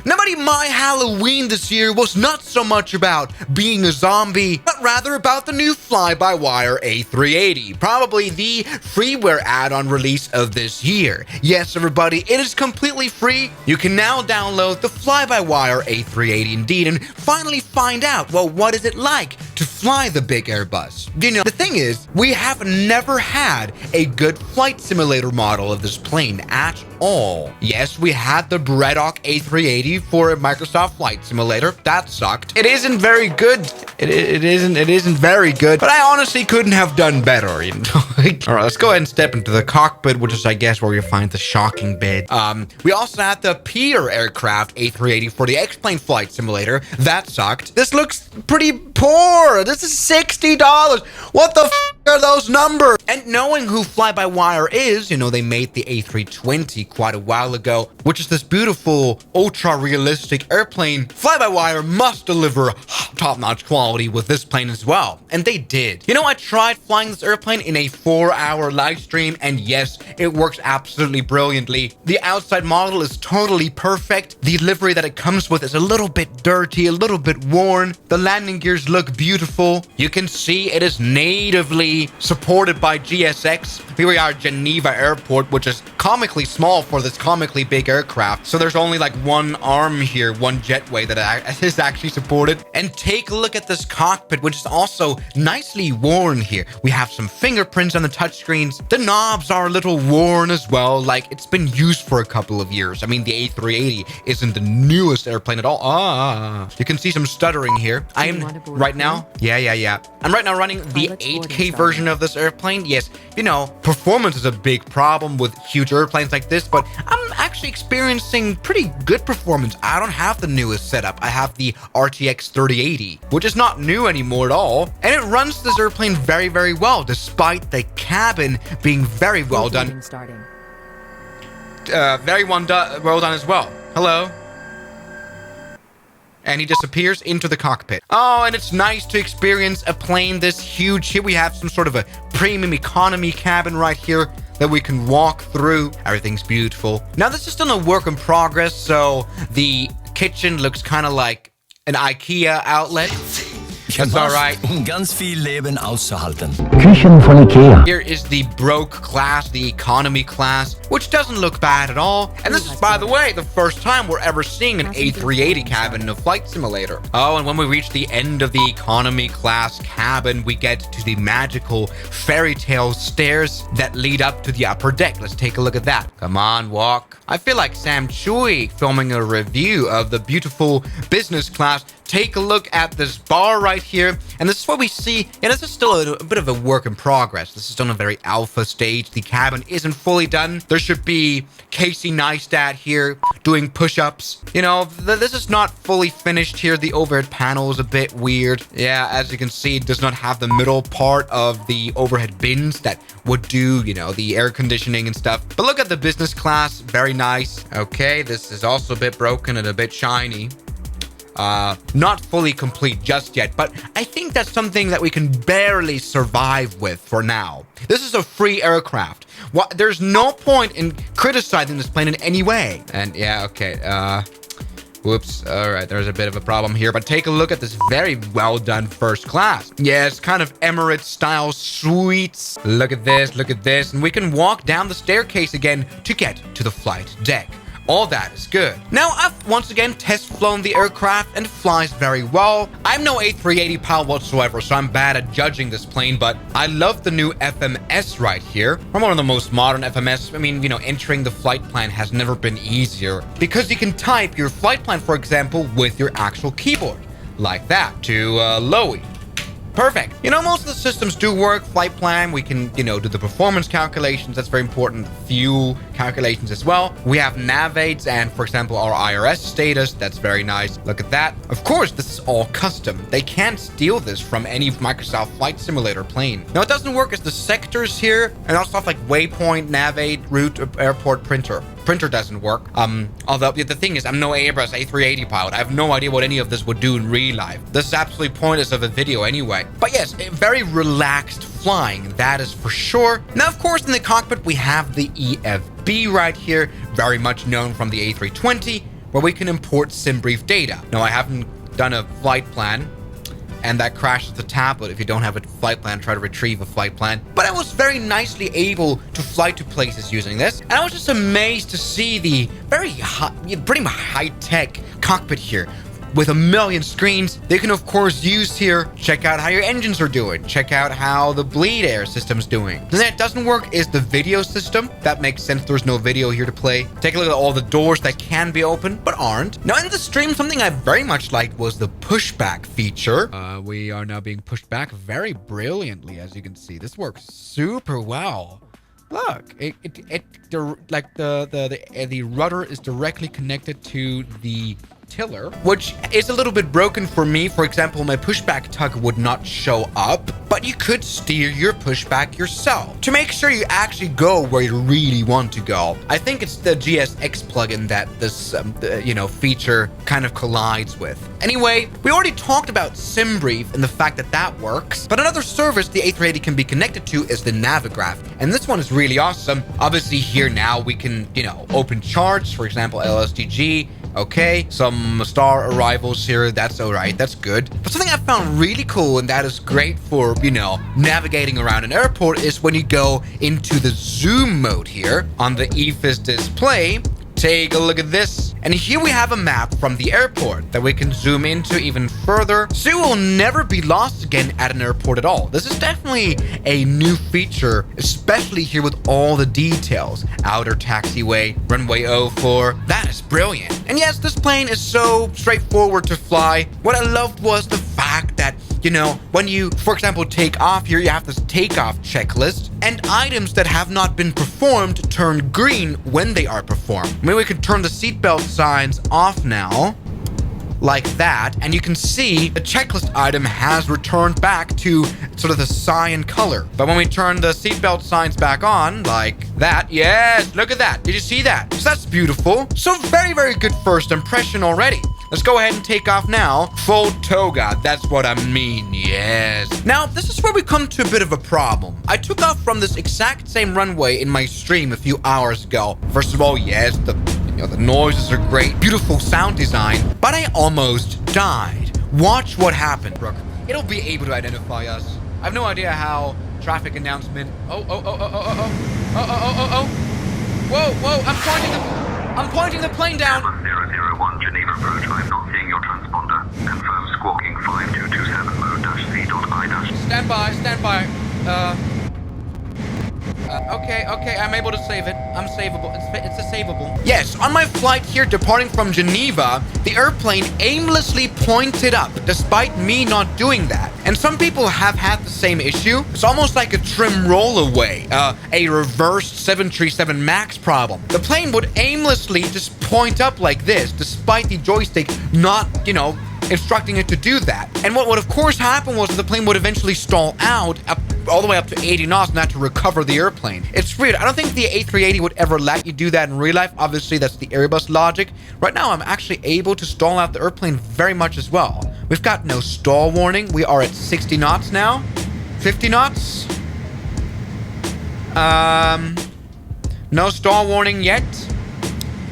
Now, buddy, my Halloween this year was not so much about being a zombie, but rather about the new fly-by-wire A380, probably the freeware add-on release of this year. Yes, everybody, it is completely free. You can now download the fly-by-wire A380 indeed and finally find out, well, what is it like to fly the big Airbus? You know, the thing is, we have never had a good flight simulator model of this plane at all. Yes, we had the Braddock A380 for a Microsoft Flight Simulator. That sucked. It isn't very good. It isn't very good, but I honestly couldn't have done better, you know. All right, let's go ahead and step into the cockpit, which is, I guess, where you find the shocking bit. We also had the Pier aircraft A380 for the X-Plane Flight Simulator. That sucked. This looks pretty poor. This is $60. What the f are those numbers? And knowing who Fly-by-Wire is, you know, they made the A320 quite a while ago, which is this beautiful, ultra-realistic airplane. Fly-by-Wire must deliver top-notch quality with this plane as well. And they did. You know, I tried flying this airplane in a 4-hour live stream, and yes, it works absolutely brilliantly. The outside model is totally perfect. The livery that it comes with is a little bit dirty, a little bit worn. The landing gears look beautiful. You can see it is natively supported by GSX. Here we are at Geneva Airport, which is comically small for this comically big aircraft. So there's only like one arm here, one jetway that is actually supported. And take a look at this cockpit, which is also nicely worn here. We have some fingerprints on the touchscreens. The knobs are a little worn as well, like it's been used for a couple of years. I mean, the A380 isn't the newest airplane at all. You can see some stuttering here. I am right now. Yeah. I'm right now running the 8K version of this airplane. Yes, you know, performance is a big problem with huge airplanes like this, but I'm actually experiencing pretty good performance. I don't have the newest setup. I have the RTX 3080, which is not new anymore at all. And it runs this airplane very, very well, despite the cabin being very well done. Very well done as well. Hello. And he disappears into the cockpit. Oh, and it's nice to experience a plane this huge. Here we have some sort of a premium economy cabin right here that we can walk through. Everything's beautiful. Now, this is still a work in progress, so the kitchen looks kind of like an IKEA outlet. That's all right. Ganz viel Leben auszuhalten. Küchen von Ikea. Here is the broke class, the economy class, which doesn't look bad at all. And this is, by the way, the first time we're ever seeing an A380 cabin in a flight simulator. Oh, and when we reach the end of the economy class cabin, we get to the magical fairy tale stairs that lead up to the upper deck. Let's take a look at that. Come on, walk. I feel like Sam Chui filming a review of the beautiful business class. Take a look at this bar right here, and this is what we see. And this is still a bit of a work in progress. This is still a very alpha stage. The cabin isn't fully done. There should be Casey Neistat here doing push-ups. You know, this is not fully finished here. The overhead panel is a bit weird. Yeah, as you can see, it does not have the middle part of the overhead bins that would do, you know, the air conditioning and stuff. But look at the business class. Very nice. Okay, this is also a bit broken and a bit shiny. Not fully complete just yet, but I think that's something that we can barely survive with for now. This is a free aircraft. There's no point in criticizing this plane in any way. And yeah, okay, whoops. All right, there's a bit of a problem here, but take a look at this very well done first class. Yes, kind of Emirates style suites. Look at this, and we can walk down the staircase again to get to the flight deck. All that is good. Now, I've once again test flown the aircraft and it flies very well. I'm no A380 pilot whatsoever, so I'm bad at judging this plane, but I love the new FMS right here. I'm one of the most modern FMS. I mean, you know, entering the flight plan has never been easier because you can type your flight plan, for example, with your actual keyboard, like that, to Lowy. Perfect. You know, most of the systems do work. Flight plan, we can, you know, do the performance calculations. That's very important. Fuel calculations as well. We have nav aids and, for example, our IRS status. That's very nice. Look at that. Of course, this is all custom. They can't steal this from any Microsoft Flight Simulator plane. Now, it doesn't work as the sectors here and also stuff like waypoint, nav aid, route, airport, printer. Printer doesn't work. Although the thing is, I'm no Airbus A380 pilot. I have no idea what any of this would do in real life. This is absolutely pointless of a video anyway. But yes, very relaxed flying, that is for sure. Now, of course, in the cockpit, we have the EFB right here, very much known from the A320. where we can import SimBrief data. Now, I haven't done a flight plan, and that crashes the tablet. If you don't have a flight plan, try to retrieve a flight plan. But I was very nicely able to fly to places using this. And I was just amazed to see the very pretty high-tech cockpit here. With a million screens, they can of course use here, check out how your engines are doing, check out how the bleed air system's doing. The thing that doesn't work is the video system. That makes sense, there's no video here to play. Take a look at all the doors that can be open, but aren't. Now in the stream, something I very much liked was the pushback feature. We are now being pushed back very brilliantly, as you can see. This works super well. Look, the rudder is directly connected to the tiller, which is a little bit broken for me. For example, my pushback tug would not show up, but you could steer your pushback yourself to make sure you actually go where you really want to go. I think it's the GSX plugin that this, feature kind of collides with. Anyway, we already talked about SimBrief and the fact that that works, but another service the A380 can be connected to is the Navigraph, and this one is really awesome. Obviously, here now we can, open charts, for example, LSTG. Okay, some star arrivals here, that's alright, that's good. But something I found really cool, and that is great for, navigating around an airport, is when you go into the zoom mode here on the EFIS display. Take a look at this. And here we have a map from the airport that we can zoom into even further, so you will never be lost again at an airport at all. This is definitely a new feature, especially here with all the details. Outer taxiway, runway 04. That is brilliant. And yes, this plane is so straightforward to fly. What I loved was the fact that, when you, for example, take off here, you have this takeoff checklist, and items that have not been performed turn green when they are performed. Maybe we can turn the seatbelt signs off now, like that, and you can see the checklist item has returned back to sort of the cyan color. But when we turn the seatbelt signs back on, like that, yes, look at that. Did you see that? So that's beautiful. So very, very good first impression already. Let's go ahead and take off now. Full toga, that's what I mean, yes. Now, this is where we come to a bit of a problem. I took off from this exact same runway in my stream a few hours ago. First of all, yes, the noises are great, beautiful sound design, but I almost died. Watch what happened, Brooke. It'll be able to identify us. I have no idea how traffic announcement. Oh. Whoa, I'm pointing the plane down. 001 Geneva approach. I'm not seeing your transponder. Confirm squawking 5227 mode -C .I Stand by. Okay, I'm able to save it. I'm savable. It's a savable. Yes, on my flight here departing from Geneva, the airplane aimlessly pointed up, despite me not doing that. And some people have had the same issue. It's almost like a trim rollaway, a reversed 737 MAX problem. The plane would aimlessly just point up like this, despite the joystick not, instructing it to do that. And what would of course happen was the plane would eventually stall out all the way up to 80 knots and have to recover the airplane. It's weird. I don't think the A380 would ever let you do that in real life. Obviously, that's the Airbus logic. Right now, I'm actually able to stall out the airplane very much as well. We've got no stall warning. We are at 60 knots now. 50 knots. No stall warning yet.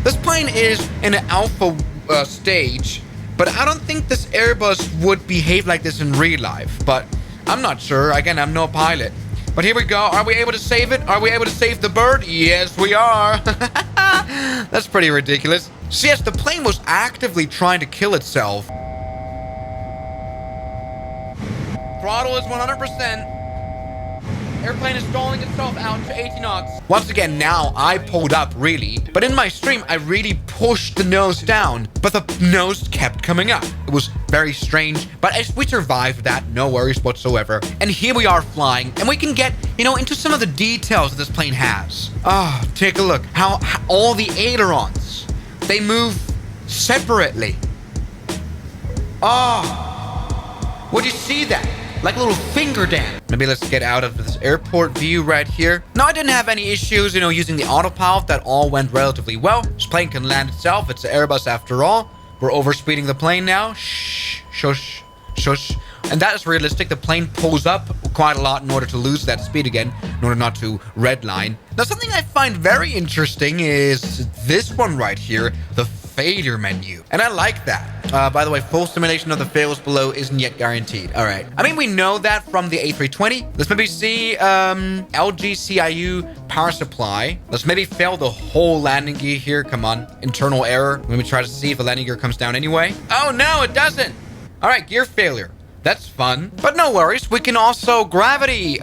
This plane is in an alpha stage, but I don't think this Airbus would behave like this in real life. But I'm not sure. Again, I'm no pilot. But here we go. Are we able to save it? Are we able to save the bird? Yes, we are. That's pretty ridiculous. So yes, the plane was actively trying to kill itself. Throttle is 100%. Airplane is stalling itself out to 80 knots. Once again, now I pulled up, really. But in my stream, I really pushed the nose down. But the nose kept coming up. It was very strange. But we survived that. No worries whatsoever. And here we are flying. And we can get, into some of the details that this plane has. Oh, take a look. How all the ailerons, they move separately. Oh, would you see that? Like a little finger dance. Maybe let's get out of this airport view right here. No, I didn't have any issues, using the autopilot. That all went relatively well. This plane can land itself. It's an Airbus after all. We're overspeeding the plane now. Shh, shush, shush. And that is realistic. The plane pulls up quite a lot in order to lose that speed again, in order not to redline. Now, something I find very interesting is this one right here, the failure menu. And I like that. By the way, full simulation of the fails below isn't yet guaranteed. All right. I mean, we know that from the A320. Let's maybe see LGCIU power supply. Let's maybe fail the whole landing gear here. Come on. Internal error. Let me try to see if the landing gear comes down anyway. Oh, no, it doesn't. All right, gear failure. That's fun. But no worries. We can also gravity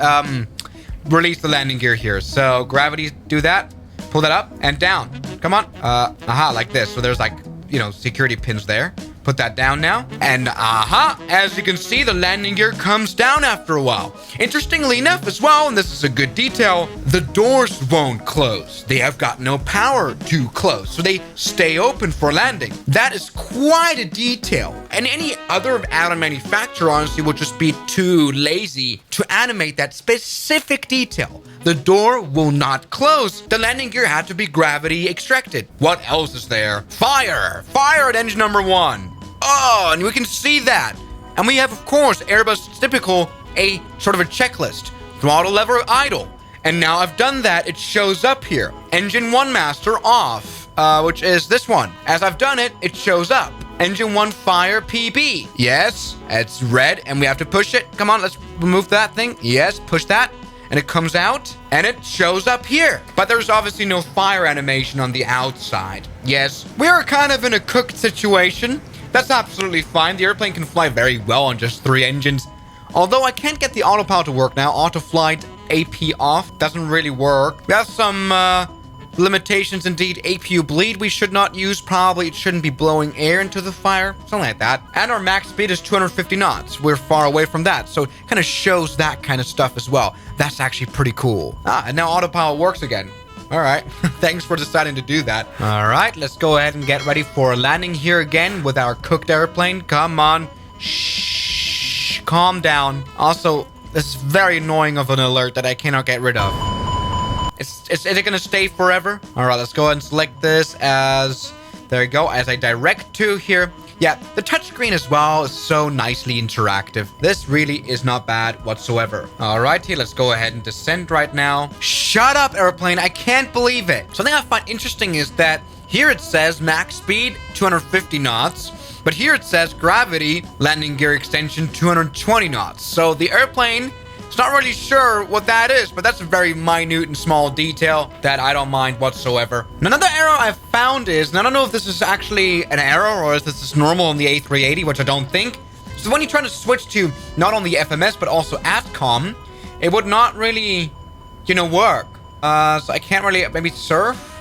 release the landing gear here. So gravity, do that. Pull that up and down. Come on. Like this. So there's like, you know, security pins there. Put that down now. And as you can see, the landing gear comes down after a while. Interestingly enough as well, and this is a good detail, the doors won't close. They have got no power to close, so they stay open for landing. That is quite a detail. And any other add-on manufacturer honestly would just be too lazy to animate that specific detail. The door will not close. The landing gear had to be gravity extracted. What else is there? Fire! Fire at engine number 1. Oh, and we can see that. And we have, of course, Airbus typical, a sort of a checklist. Throttle lever idle. And now I've done that, it shows up here. Engine 1 master off, which is this one. As I've done it, it shows up. Engine 1 fire PB. Yes, it's red and we have to push it. Come on, let's remove that thing. Yes, push that. And it comes out and it shows up here. But there's obviously no fire animation on the outside. Yes, we are kind of in a cooked situation. That's absolutely fine. The airplane can fly very well on just 3 engines. Although I can't get the autopilot to work now. Auto flight AP off doesn't really work. We have some limitations indeed. APU bleed we should not use. Probably it shouldn't be blowing air into the fire. Something like that. And our max speed is 250 knots. We're far away from that. So it kind of shows that kind of stuff as well. That's actually pretty cool. And now autopilot works again. All right. Thanks for deciding to do that. All right. Let's go ahead and get ready for a landing here again with our cooked airplane. Come on. Shh. Calm down. Also, this is very annoying of an alert that I cannot get rid of. Is it going to stay forever? All right. Let's go ahead and select this as... There you go. As I direct to here. Yeah, the touchscreen as well is so nicely interactive. This really is not bad whatsoever. All right, here, let's go ahead and descend right now. Shut up, airplane. I can't believe it. Something I find interesting is that here it says max speed, 250 knots. But here it says gravity, landing gear extension, 220 knots. So the airplane... It's not really sure what that is, but that's a very minute and small detail that I don't mind whatsoever. And another error I've found is, and I don't know if this is actually an error or if this is normal on the A380, which I don't think. So when you're trying to switch to not only FMS, but also ATCOM, it would not really, you know, work. So I can't really, maybe surf?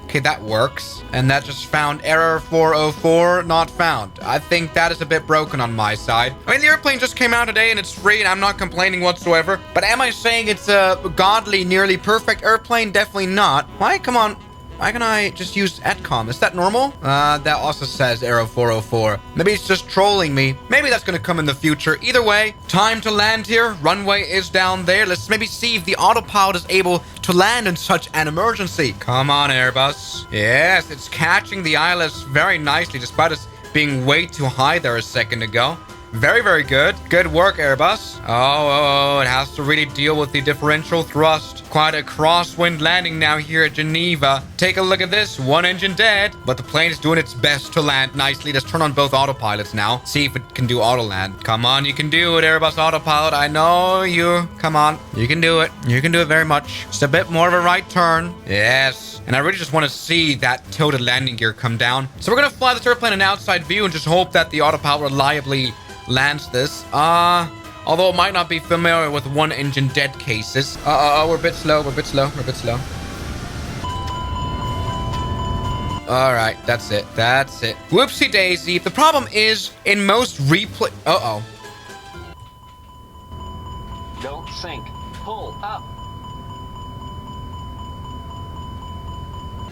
Okay, that works. And that just found error 404 not found. I think that is a bit broken on my side. I mean, the airplane just came out today and it's free and I'm not complaining whatsoever. But am I saying it's a godly, nearly perfect airplane? Definitely not. Why? Come on. Why can I just use ATCOM? Is that normal? That also says error 404. Maybe it's just trolling me. Maybe that's going to come in the future. Either way, time to land here. Runway is down there. Let's maybe see if the autopilot is able to land in such an emergency. Come on, Airbus. Yes, it's catching the ILS very nicely, despite us being way too high there a second ago. Very, very good. Good work, Airbus. Oh, it has to really deal with the differential thrust. Quite a crosswind landing now here at Geneva. Take a look at this. 1 engine dead, but the plane is doing its best to land nicely. Let's turn on both autopilots now. See if it can do auto land. Come on, you can do it, Airbus autopilot. I know you. Come on. You can do it. You can do it very much. Just a bit more of a right turn. Yes. And I really just want to see that tilted landing gear come down. So we're going to fly this airplane in outside view and just hope that the autopilot reliably lands this. Although it might not be familiar with 1 engine dead cases. We're a bit slow. We're a bit slow. We're a bit slow. All right, that's it. That's it. Whoopsie daisy. The problem is in most replay. Don't sink. Pull up.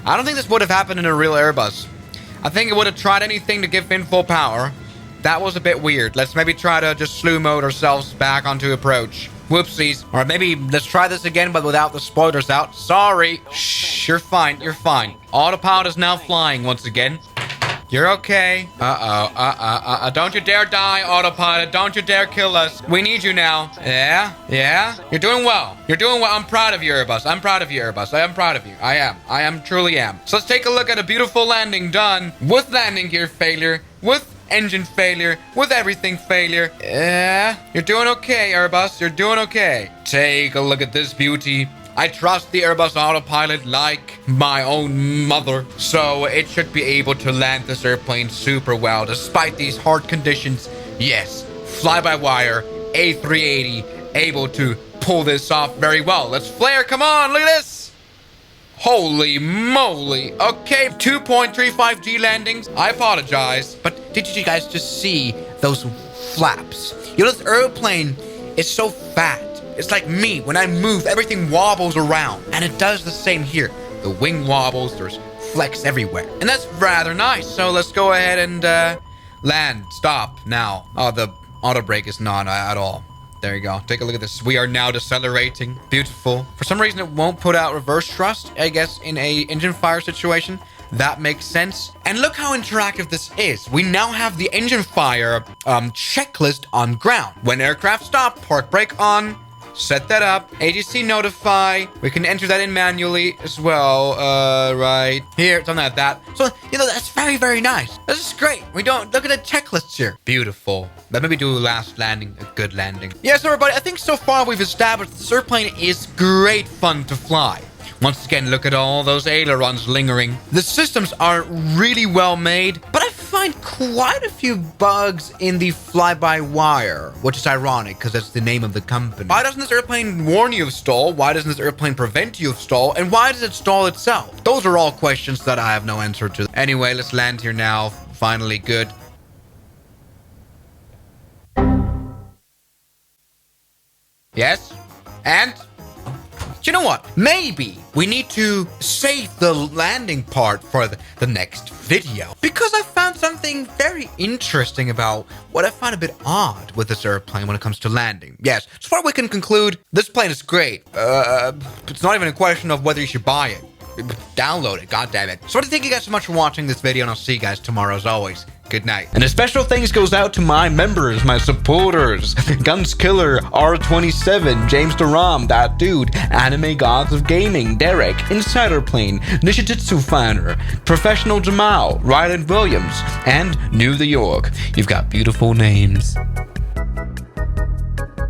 I don't think this would have happened in a real Airbus. I think it would have tried anything to give in full power. That was a bit weird. Let's maybe try to just slew mode ourselves back onto approach. Whoopsies. Or maybe let's try this again, but without the spoilers out. Sorry. Shh, you're fine. You're fine. Autopilot is now flying once again. You're okay. Don't you dare die, autopilot. Don't you dare kill us. We need you now. Yeah. You're doing well. I'm proud of you, Airbus. I'm proud of you, Airbus. I am proud of you. I am. Truly am. So let's take a look at a beautiful landing done with landing gear failure, with engine failure, with everything failure. Yeah. You're doing okay, Airbus. You're doing okay. Take a look at this beauty. I trust the Airbus autopilot like my own mother, so it should be able to land this airplane super well despite these hard conditions. Yes, fly-by-wire, A380, able to pull this off very well. Let's flare, come on, look at this. Holy moly. Okay, 2.35G landings. I apologize, but did you guys just see those flaps? You know, this airplane is so fat. It's like me. When I move, everything wobbles around. And it does the same here. The wing wobbles. There's flex everywhere. And that's rather nice. So let's go ahead and land. Stop now. Oh, the auto brake is not at all. There you go. Take a look at this. We are now decelerating. Beautiful. For some reason, it won't put out reverse thrust, I guess, in a engine fire situation. That makes sense. And look how interactive this is. We now have the engine fire checklist on ground. When aircraft stop, park brake on. Set that up. ATC notify. We can enter that in manually as well. Right here. Something like that. So, you know, that's very, very nice. This is great. We don't look at the checklists here. Beautiful. But maybe do a last landing, a good landing. Yes, everybody. I think so far we've established this airplane is great fun to fly. Once again, look at all those ailerons lingering. The systems are really well made, but I find quite a few bugs in the fly-by-wire, which is ironic because that's the name of the company. Why doesn't this airplane warn you of stall? Why doesn't this airplane prevent you of stall? And why does it stall itself? Those are all questions that I have no answer to. Anyway, let's land here now. Finally, good. Yes? And? You know what? Maybe we need to save the landing part for the next video. Because I found something very interesting about what I find a bit odd with this airplane when it comes to landing. Yes, so far we can conclude this plane is great. It's not even a question of whether you should buy it. Download it, goddammit. So thank you guys so much for watching this video, and I'll see you guys tomorrow as always. Good night. And a special thanks goes out to my members, my supporters. Guns Killer, R27, James Duram, That Dude, Anime Gods of Gaming, Derek, Insider Plane, Nishijitsu Fanner, Professional Jamal, Ryland Williams, and New the York. You've got beautiful names.